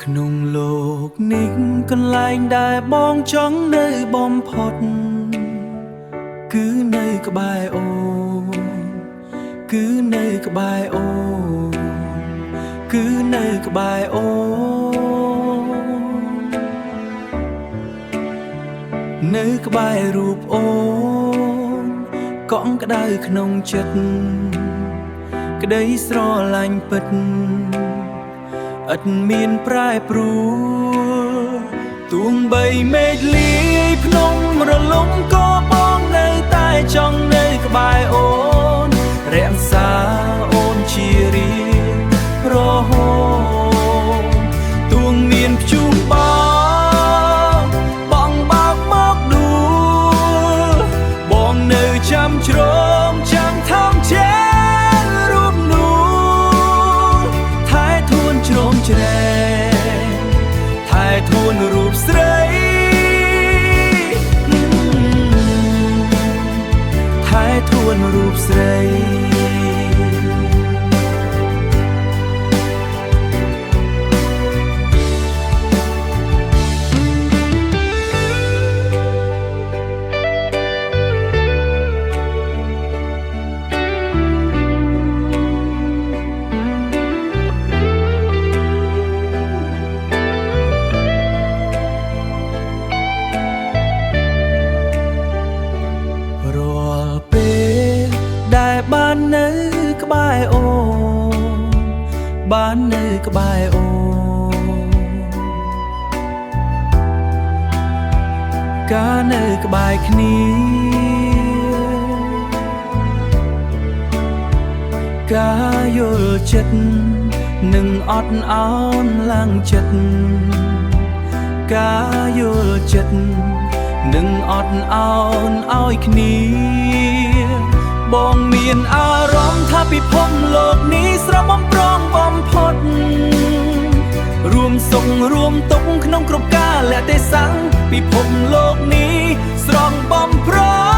ក្នុងលោកនេះកន្លែងដែលបងចង់នៅបំផុតគឺនៅក្បែរអូនគឺនៅក្បែរអូនគឺនៅក្បែរអូននៅក្បែររូបអូនកក់ក្ដៅក្នុងចិត្តក្តីស្រឡាញ់ពិតឥតមានប្រែប្រួលទួងបីមេឃលាយភ្នំរលំក៏បងនៅតែចង់នៅក្បែរអូនរក្សាអូនជារៀងរហូតទួងមានព្យុះបងបើកមកដួលបងនៅចាំជ្រងចាំថំជែរូបនោះថែធួនជ្រោមជ្រែងថែធួនរូបស្រីថែធួនរូបស្រីបាននៅក្បែរអូនបាននៅក្បែរអូនកាលនៅក្បែរគ្នាការយល់ចិត្តនឹងអត់អោនឡើងចិត្តការយល់ចិត្តនឹងអត់អោនឲ្យគ្នាបងមានអារម្មណ៍ថាពិភពលោកនេះស្រស់បំព្រងបំផុតរួមសុខរួមទុក្ខក្នុងគ្រប់កាលៈទេសៈពិភពលោកនេះស្រស់បំព្រង